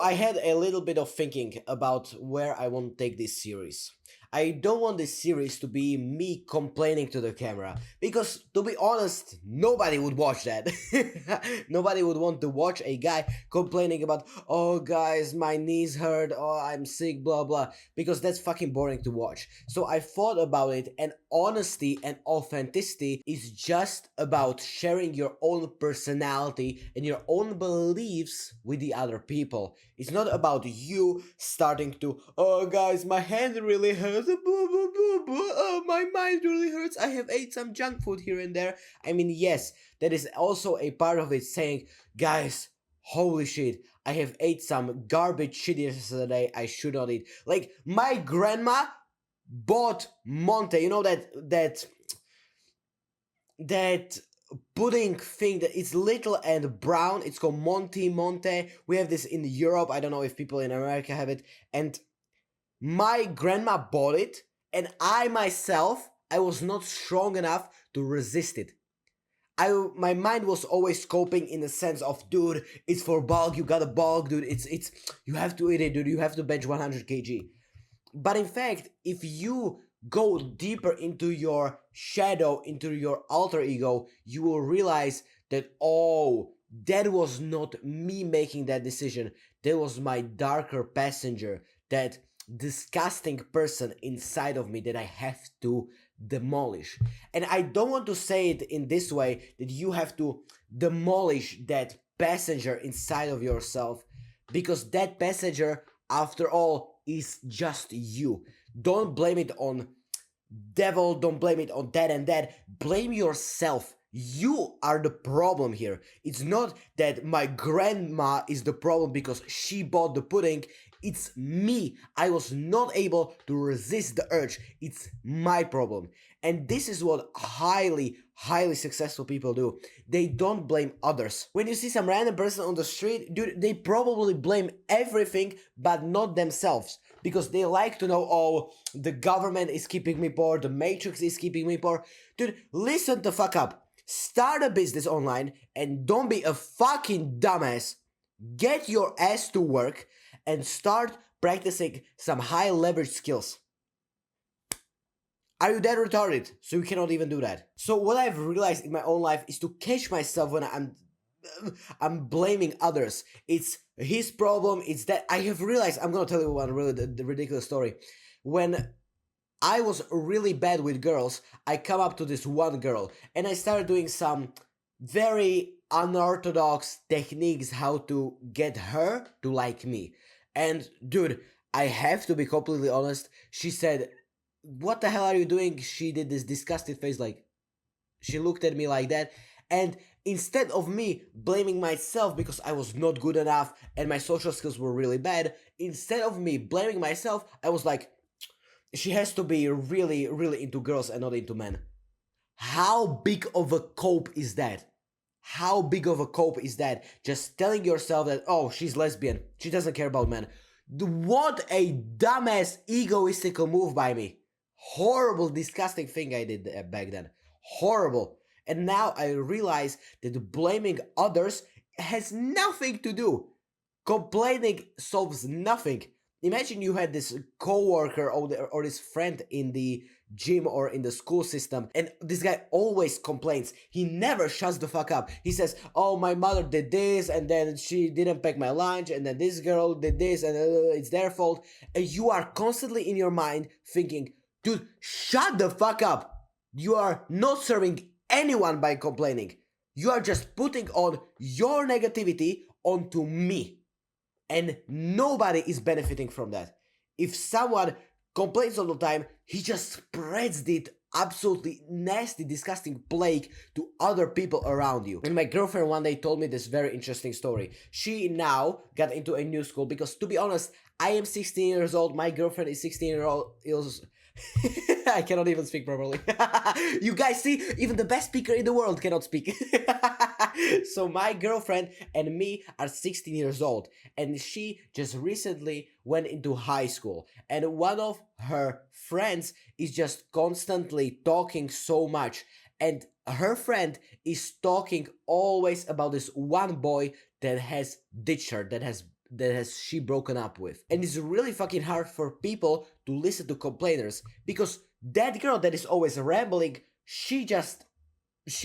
I had a little bit of thinking about where I want to take this series. I don't want this series to be me complaining to the camera because, to be honest, nobody would watch that. Nobody would want to watch a guy complaining about, oh guys, my knees hurt, oh I'm sick, blah blah, because that's fucking boring to watch. So I thought about it, and honesty and authenticity is just about sharing your own personality and your own beliefs with the other people. It's not about you starting to, oh guys, my hand really hurts, oh, my mind really hurts, I have ate some junk food here and there. I mean, yes, that is also a part of it, saying, guys, holy shit, I have ate some garbage shit yesterday I should not eat. Like, my grandma bought Monte, you know that pudding thing that it's little and brown. It's called Monte. We have this in Europe. I don't know if people in America have it. And my grandma bought it, and I myself, I was not strong enough to resist it. My mind was always coping in the sense of, dude, it's for bulk. You got a bulk, dude. It's you have to eat it, dude. You have to bench 100 kg. But in fact, if you go deeper into your shadow, into your alter ego, you will realize that, oh, that was not me making that decision. That was my darker passenger, that disgusting person inside of me that I have to demolish. And I don't want to say it in this way, that you have to demolish that passenger inside of yourself, because that passenger, after all, is just you. Don't blame it on devil, don't blame it on that and that. Blame yourself. You are the problem here. It's not that my grandma is the problem because she bought the pudding. It's me. I was not able to resist the urge. It's my problem. And this is what highly successful people do. They don't blame others. When you see some random person on the street, dude, they probably blame everything but not themselves. Because they like to know, oh, the government is keeping me poor, the matrix is keeping me poor. Dude, listen the fuck up. Start a business online and don't be a fucking dumbass. Get your ass to work and start practicing some high leverage skills. Are you that retarded? So you cannot even do that. So what I've realized in my own life is to catch myself when I'm blaming others. It's his problem, it's that. I have realized, I'm gonna tell you one really the ridiculous story. When I was really bad with girls, I come up to this one girl and I started doing some very unorthodox techniques how to get her to like me. And dude, I have to be completely honest, she said, what the hell are you doing? She did this disgusted face, like, she looked at me like that. And instead of me blaming myself because I was not good enough and my social skills were really bad, instead of me blaming myself, I was like, she has to be really into girls and not into men. How big of a cope is that? How big of a cope is that? Just telling yourself that, oh, she's lesbian, she doesn't care about men. What a dumbass egoistical move by me. Horrible, disgusting thing I did back then. Horrible. And now I realize that blaming others has nothing to do. Complaining solves nothing. Imagine you had this coworker or this friend in the gym or in the school system, and this guy always complains. He never shuts the fuck up. He says, oh, my mother did this, and then she didn't pack my lunch, and then this girl did this, and it's their fault. And you are constantly in your mind thinking, dude, shut the fuck up. You are not serving anyone by complaining. You are just putting on your negativity onto me. And nobody is benefiting from that. If someone complains all the time, he just spreads the absolutely nasty, disgusting plague to other people around you. And my girlfriend one day told me this very interesting story. She now got into a new school because, to be honest, I am 16 years old, my girlfriend is 16 years old. I cannot even speak properly. You guys see, even the best speaker in the world cannot speak. So my girlfriend and me are 16 years old, and she just recently went into high school, and one of her friends is just constantly talking so much, and her friend is talking always about this one boy that has ditched her, that has that has she broken up with. And it's really fucking hard for people to listen to complainers, because that girl that is always rambling, she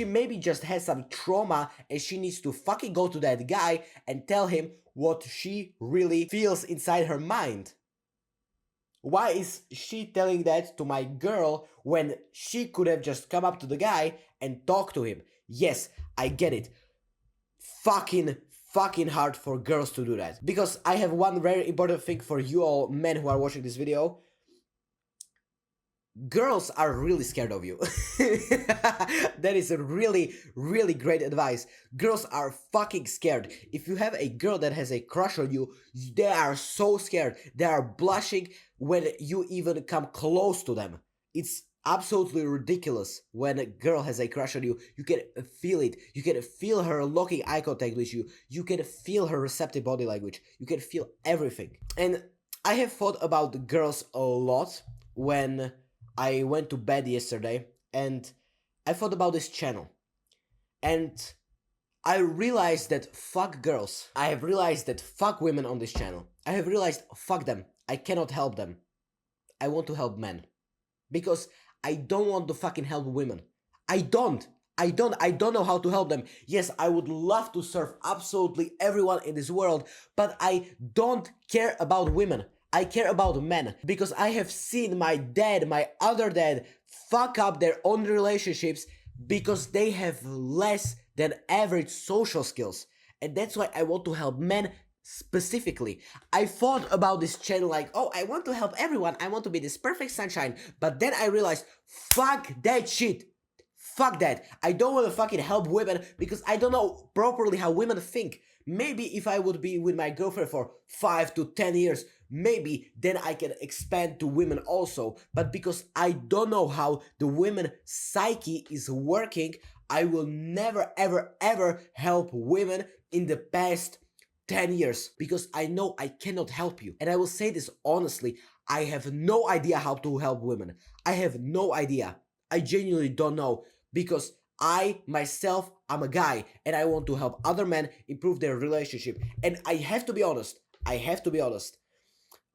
maybe just has some trauma, and she needs to fucking go to that guy and tell him what she really feels inside her mind. Why is she telling that to my girl when she could have just come up to the guy and talk to him? Yes, I get it. Fucking hard for girls to do that. Because I have one very important thing for you all men who are watching this video. Girls are really scared of you. That is a really great advice. Girls are fucking scared. If you have a girl that has a crush on you, they are so scared. They are blushing when you even come close to them. It's absolutely ridiculous when a girl has a crush on you. You can feel it. You can feel her locking eye contact with you. You can feel her receptive body language. You can feel everything. And I have thought about girls a lot when I went to bed yesterday, and I thought about this channel, and I realized that fuck girls. I have realized that fuck women on this channel. I have realized fuck them. I cannot help them. I want to help men. Because I don't want to fucking help women. I don't know how to help them. Yes, I would love to serve absolutely everyone in this world, but I don't care about women. I care about men, because I have seen my dad, my other dad, fuck up their own relationships because they have less than average social skills. And that's why I want to help men specifically. I thought about this channel like, oh, I want to help everyone. I want to be this perfect sunshine. But then I realized, fuck that shit. Fuck that. I don't want to fucking help women because I don't know properly how women think. Maybe if I would be with my girlfriend for 5 to 10 years, maybe then I can expand to women also. But because I don't know how the women psyche is working, I will never ever help women in the past 10 years, because I know I cannot help you. And I will say this honestly, I have no idea how to help women. I have no idea. I genuinely don't know, because I myself am a guy and I want to help other men improve their relationship. And I have to be honest.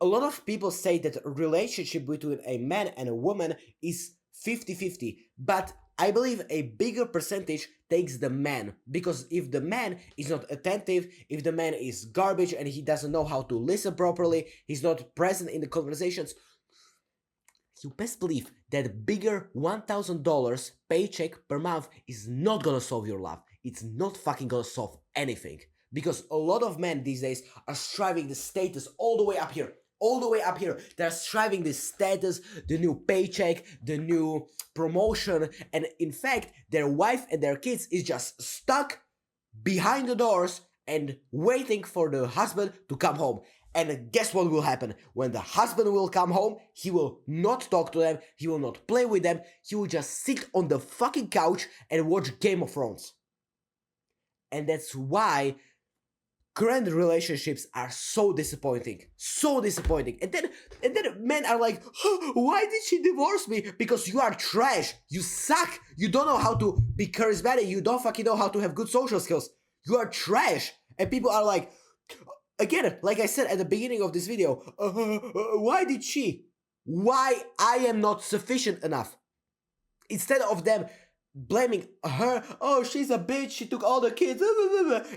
A lot of people say that a relationship between a man and a woman is 50-50, but I believe a bigger percentage takes the man, because if the man is not attentive, if the man is garbage and he doesn't know how to listen properly, he's not present in the conversations, you best believe that bigger $1,000 paycheck per month is not gonna solve your love. It's not fucking gonna solve anything. Because a lot of men these days are striving the status all the way up here. They're striving the status, the new paycheck, the new promotion. And in fact, their wife and their kids is just stuck behind the doors and waiting for the husband to come home. And guess what will happen? When the husband will come home, he will not talk to them, he will not play with them, he will just sit on the fucking couch and watch Game of Thrones. And that's why current relationships are so disappointing. And then men are like, oh, why did she divorce me? Because you are trash. You suck. You don't know how to be charismatic. You don't fucking know how to have good social skills. You are trash. And people are like, again, like I said at the beginning of this video, why did she? Why I am not sufficient enough? Instead of them blaming her, oh, she's a bitch, she took all the kids.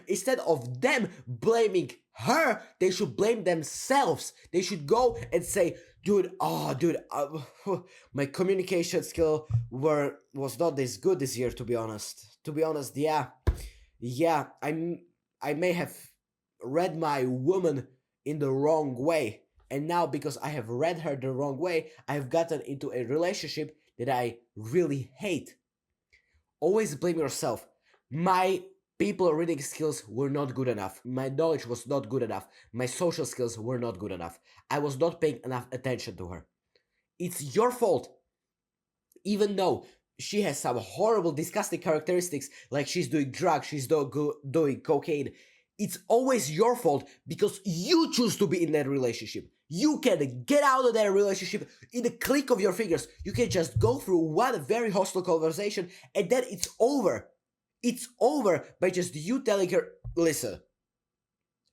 Instead of them blaming her, they should blame themselves. They should go and say, dude, my communication skill was not this good this year, to be honest. Yeah, I may have read my woman in the wrong way, and now because I have read her the wrong way, I have gotten into a relationship that I really hate. Always blame yourself. My people reading skills were not good enough. My knowledge was not good enough. My social skills were not good enough. I was not paying enough attention to her. It's your fault. Even though she has some horrible, disgusting characteristics, like she's doing drugs, she's doing cocaine, it's always your fault because you choose to be in that relationship. You can get out of that relationship in the click of your fingers. You can just go through one very hostile conversation and then it's over. It's over by just you telling her, listen,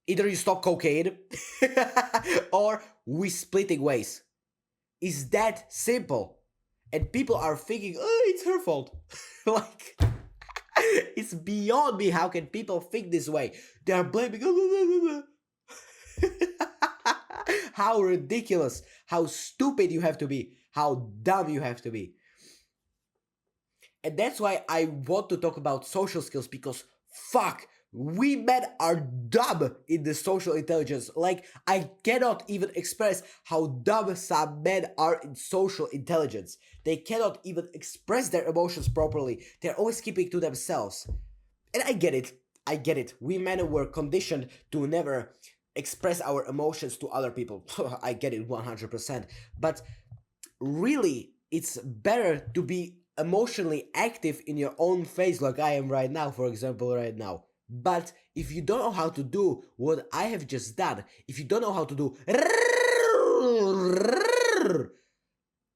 Either you stop cocaine or we splitting ways. It's that simple. And people are thinking, oh, it's her fault. Like, it's beyond me. How can people think this way? They are blaming. How ridiculous. How stupid you have to be. How dumb you have to be. And that's why I want to talk about social skills, because fuck, we men are dumb in the social intelligence. Like, I cannot even express how dumb some men are in social intelligence. They cannot even express their emotions properly. They're always keeping to themselves. And I get it. I get it. We men were conditioned to never express our emotions to other people. I get it 100%. But really, it's better to be emotionally active in your own phase, like I am right now, for example, right now. But if you don't know how to do what I have just done, if you don't know how to do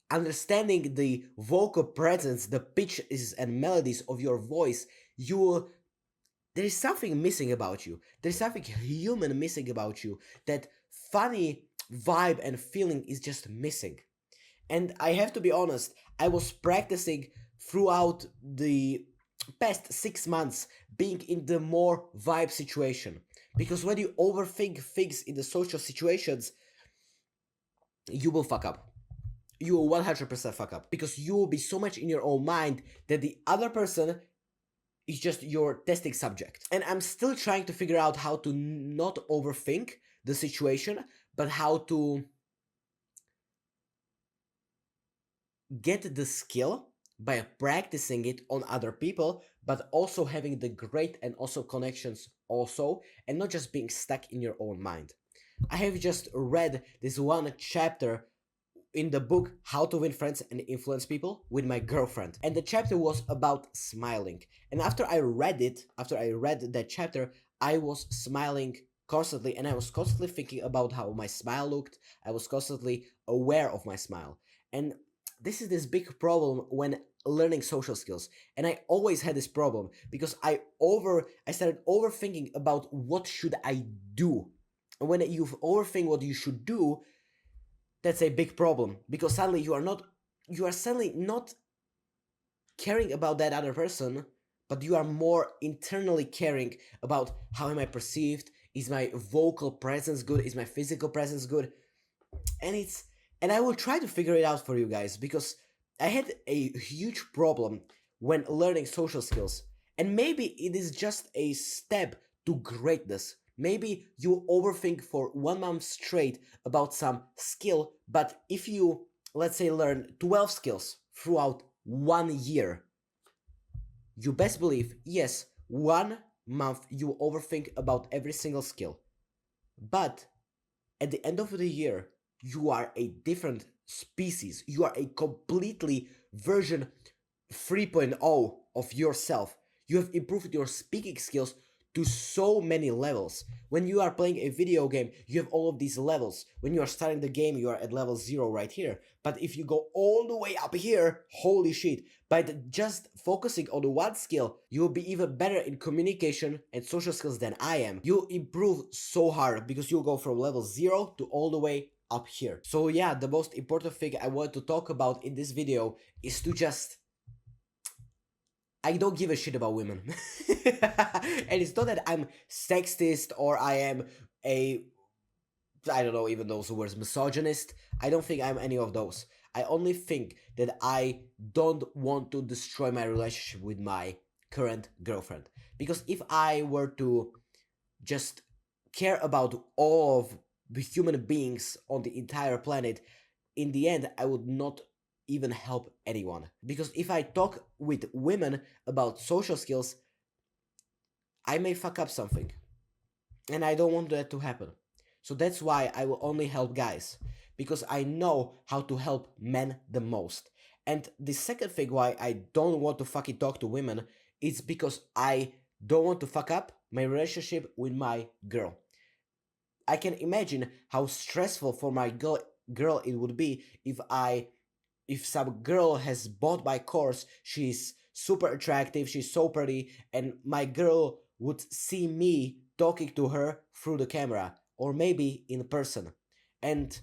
understanding the vocal presence, the pitches and melodies of your voice, you will, there is something missing about you. There's something human missing about you. That funny vibe and feeling is just missing. And I have to be honest, I was practicing throughout the past 6 months being in the more vibe situation. Because when you overthink things in the social situations, you will fuck up. You will 100% fuck up. Because you will be so much in your own mind that the other person is just your testing subject. And I'm still trying to figure out how to not overthink the situation, but how to get the skill by practicing it on other people, but also having the great and also connections also, and not just being stuck in your own mind. I have just read this one chapter in the book How to Win Friends and Influence People with my girlfriend, and the chapter was about smiling. And after I read that chapter, I was smiling constantly, and I was constantly thinking about how my smile looked. I was constantly aware of my smile. And this is this big problem when learning social skills. And I always had this problem because I started overthinking about what should I do. And when you overthink what you should do, that's a big problem, because suddenly you are suddenly not caring about that other person, but you are more internally caring about how am I perceived, is my vocal presence good, is my physical presence good. And I will try to figure it out for you guys, because I had a huge problem when learning social skills. And maybe it is just a step to greatness. Maybe you overthink for 1 month straight about some skill, but if you, let's say, learn 12 skills throughout 1 year, you best believe, yes, 1 month you overthink about every single skill. But at the end of the year, you are a different species. You are a completely version 3.0 of yourself. You have improved your speaking skills to so many levels. When you are playing a video game, you have all of these levels. When you are starting the game, you are at level 0 right here. But if you go all the way up here, holy shit. By just focusing on the one skill, you will be even better in communication and social skills than I am. You'll improve so hard because you'll go from level 0 to all the way up here. So yeah, the most important thing I want to talk about in this video is to just, I don't give a shit about women. And it's not that I'm sexist or I am a, I don't know even those words, misogynist. I don't think I'm any of those. I only think that I don't want to destroy my relationship with my current girlfriend. Because if I were to just care about all of the human beings on the entire planet, in the end, I would not even help anyone. Because if I talk with women about social skills, I may fuck up something. And I don't want that to happen. So that's why I will only help guys. Because I know how to help men the most. And the second thing why I don't want to fucking talk to women is because I don't want to fuck up my relationship with my girl. I can imagine how stressful for my girl it would be if some girl has bought my course, she's super attractive, she's so pretty, and my girl would see me talking to her through the camera or maybe in person. And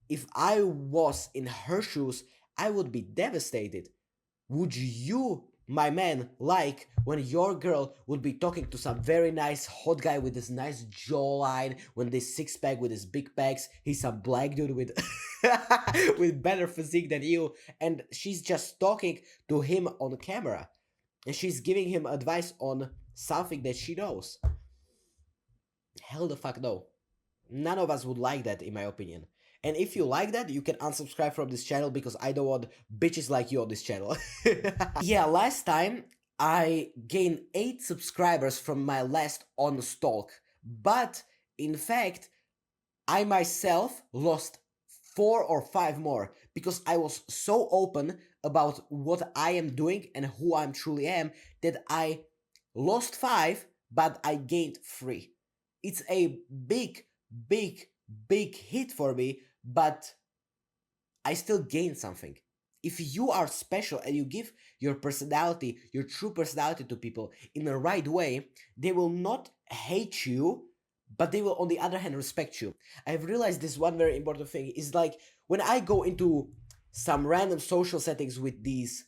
if I was in her shoes, I would be devastated. Would you, my man, like when your girl would be talking to some very nice hot guy with this nice jawline, when this six pack with his big pecs, he's some black dude with with better physique than you, and she's just talking to him on camera, and she's giving him advice on something that she knows? Hell the fuck no. None of us would like that, in my opinion. And if you like that, you can unsubscribe from this channel because I don't want bitches like you on this channel. Yeah, last time I gained 8 subscribers from my last on stalk, but in fact, I myself lost 4 or 5 more because I was so open about what I am doing and who I truly am that I lost 5, but I gained 3. It's a big, big, big hit for me, but I still gain something. If you are special and you give your personality, your true personality to people in the right way, they will not hate you, but they will on the other hand respect you. I've realized this one very important thing is like when I go into some random social settings with these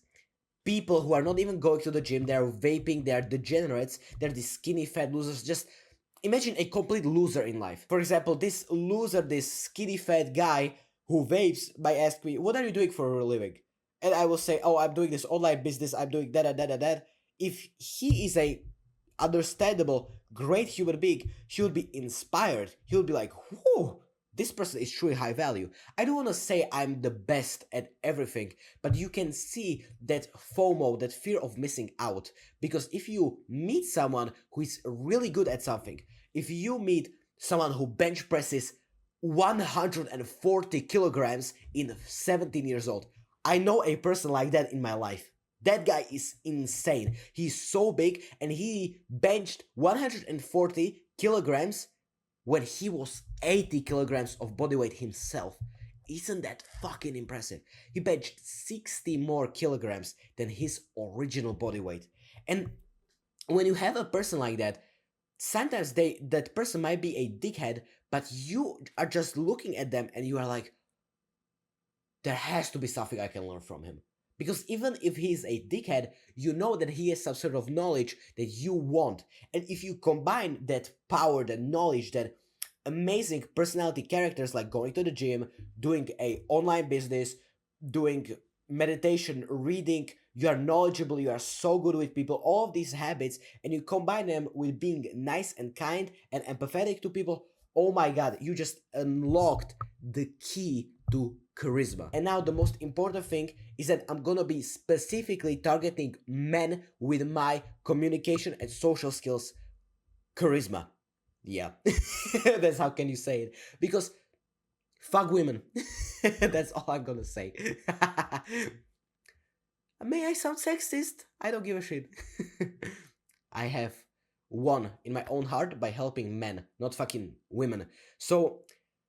people who are not even going to the gym, they're vaping, they're degenerates, they're these skinny fat losers. Just imagine a complete loser in life. For example, this loser, this skinny fat guy who vapes might ask me, what are you doing for a living? And I will say, oh, I'm doing this online business, I'm doing that and that and that. If he is a understandable, great human being, he would be inspired. He would be like, whoo, this person is truly high value. I don't want to say I'm the best at everything, but you can see that FOMO, that fear of missing out. Because if you meet someone who is really good at something, if you meet someone who bench presses 140 kilograms in 17 years old, I know a person like that in my life. That guy is insane. He's so big and he benched 140 kilograms when he was 80 kilograms of body weight himself. Isn't that fucking impressive? He benched 60 more kilograms than his original body weight. And when you have a person like that, sometimes that person might be a dickhead, but you are just looking at them and you are like, there has to be something I can learn from him. Because even if he's a dickhead, you know that he has some sort of knowledge that you want. And if you combine that power, that knowledge, that amazing personality characters like going to the gym, doing a online business, doing meditation, reading, you are knowledgeable, you are so good with people, all of these habits, and you combine them with being nice and kind and empathetic to people, oh my god, you just unlocked the key to charisma. And now the most important thing is that I'm gonna be specifically targeting men with my communication and social skills charisma. Yeah, that's how can you say it, because fuck women. That's all I'm gonna say. May I sound sexist? I don't give a shit. I have won in my own heart by helping men, not fucking women. So,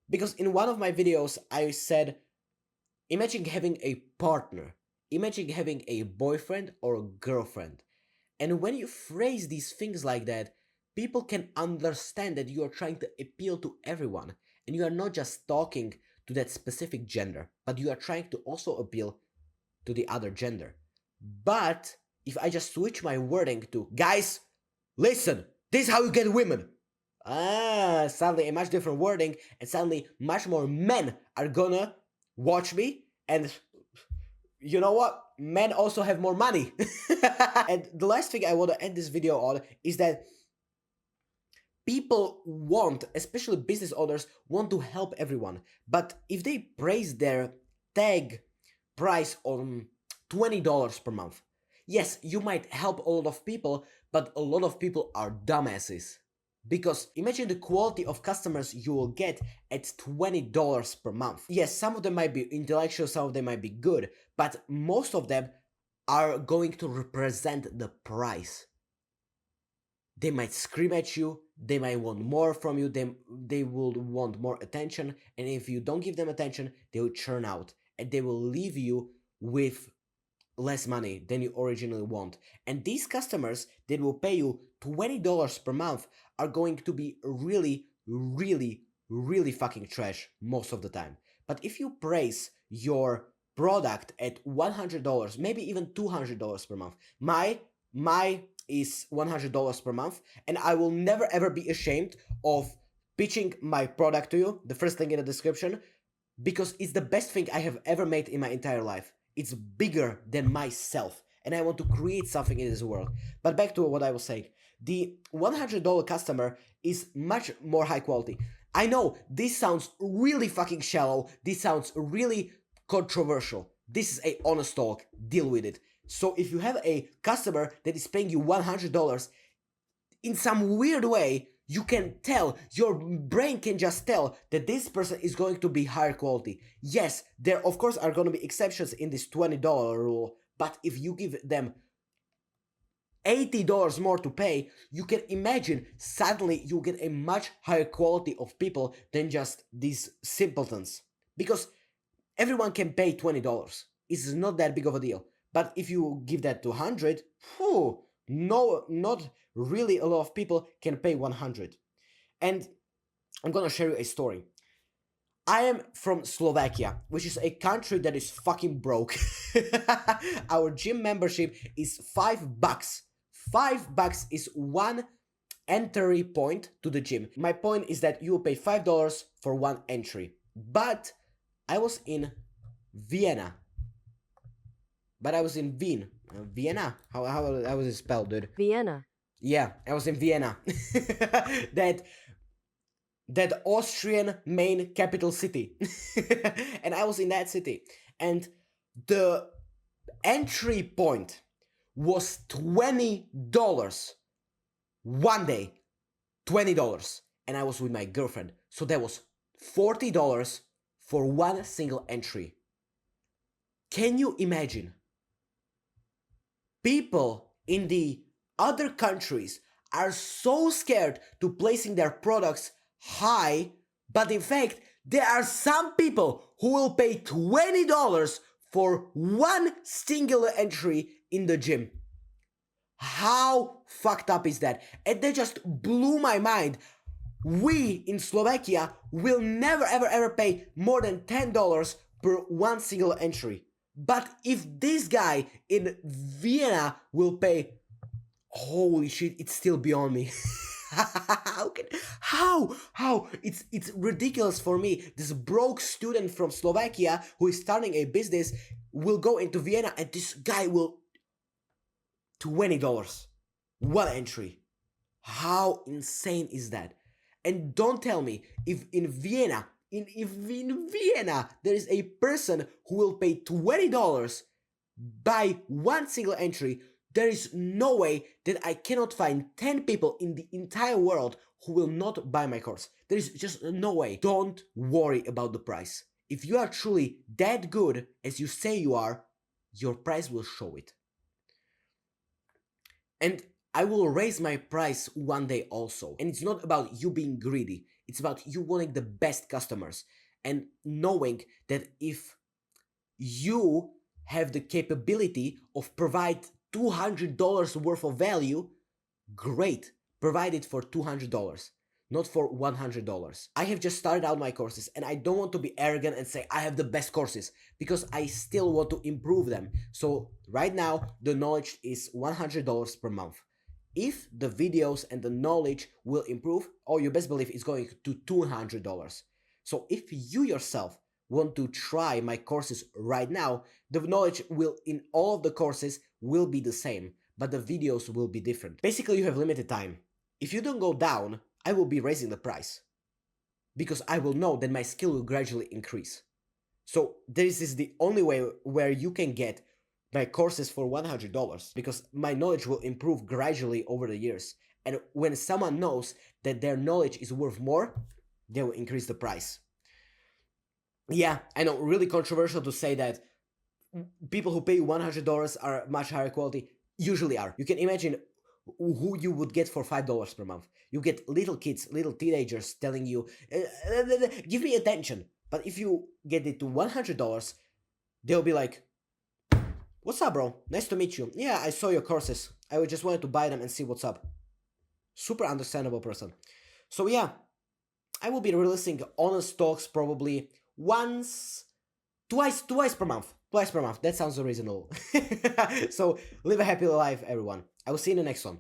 because in one of my videos I said, imagine having a partner, imagine having a boyfriend or a girlfriend. And when you phrase these things like that, people can understand that you are trying to appeal to everyone. And you are not just talking to that specific gender, but you are trying to also appeal to the other gender. But if I just switch my wording to, guys, listen, this is how you get women. Suddenly a much different wording, and suddenly much more men are gonna watch me, and you know what? Men also have more money. And the last thing I want to end this video on is that people want, especially business owners, want to help everyone. But if they praise their tag price on $20 per month, yes, you might help a lot of people, but a lot of people are dumbasses. Because imagine the quality of customers you will get at $20 per month. Yes, some of them might be intellectual, some of them might be good, but most of them are going to represent the price. They might scream at you, they might want more from you, they will want more attention, and if you don't give them attention, they will churn out, and they will leave you with less money than you originally want. And these customers that will pay you $20 per month are going to be really, really, really fucking trash most of the time. But if you price your product at $100, maybe even $200 per month, my is $100 per month, and I will never ever be ashamed of pitching my product to you, the first thing in the description, because it's the best thing I have ever made in my entire life. It's bigger than myself, and I want to create something in this world. But back to what I was saying. The $100 customer is much more high quality. I know this sounds really fucking shallow. This sounds really controversial. This is a honest talk. Deal with it. So if you have a customer that is paying you $100, in some weird way, you can tell, your brain can just tell that this person is going to be higher quality. Yes, there of course are going to be exceptions in this $20 rule, but if you give them $80 more to pay, you can imagine suddenly you get a much higher quality of people than just these simpletons. Because everyone can pay $20. It's not that big of a deal. But if you give that to 100, no, not really a lot of people can pay 100. And I'm gonna share you a story. I am from Slovakia, which is a country that is fucking broke. Our gym membership is $5. $5 is one entry point to the gym. My point is that you will pay $5 for one entry. But I was in Vienna. But I was in Vienna? How was it spelled, dude? Vienna. Yeah, I was in Vienna. that Austrian main capital city. And I was in that city. And the entry point was $20. One day. $20. And I was with my girlfriend. So that was $40 for one single entry. Can you imagine? People in the other countries are so scared to placing their products high, but in fact, there are some people who will pay $20 for one single entry in the gym. How fucked up is that? And that just blew my mind. We in Slovakia will never ever pay more than $10 per one single entry. But if this guy in Vienna will pay, holy shit, it's still beyond me. How? It's ridiculous for me. This broke student from Slovakia who is starting a business will go into Vienna and this guy will $20 one entry. How insane is that? And don't tell me if in Vienna there is a person who will pay $20 by one single entry, there is no way that I cannot find 10 people in the entire world who will not buy my course. There is just no way. Don't worry about the price. If you are truly that good as you say you are, your price will show it. And I will raise my price one day also. And it's not about you being greedy. It's about you wanting the best customers and knowing that if you have the capability of provide $200 worth of value, great, provide it for $200, not for $100. I have just started out my courses and I don't want to be arrogant and say I have the best courses because I still want to improve them. So right now the knowledge is $100 per month. If the videos and the knowledge will improve, or you best believe it's going to $200. So if you yourself want to try my courses right now, the knowledge will in all of the courses will be the same, but the videos will be different. Basically, you have limited time. If you don't go down, I will be raising the price because I will know that my skill will gradually increase. So this is the only way where you can get my courses for $100 because my knowledge will improve gradually over the years. And when someone knows that their knowledge is worth more, they will increase the price. Yeah, I know, really controversial to say that people who pay $100 are much higher quality. Usually are. You can imagine who you would get for $5 per month. You get little kids, little teenagers telling you, give me attention. But if you get it to $100, they'll be like, What's up, bro? Nice to meet you. Yeah, I saw your courses. I just wanted to buy them and see what's up. Super understandable person. So yeah, I will be releasing honest talks probably once, twice per month. Twice per month. That sounds reasonable. So live a happy life, everyone. I will see you in the next one.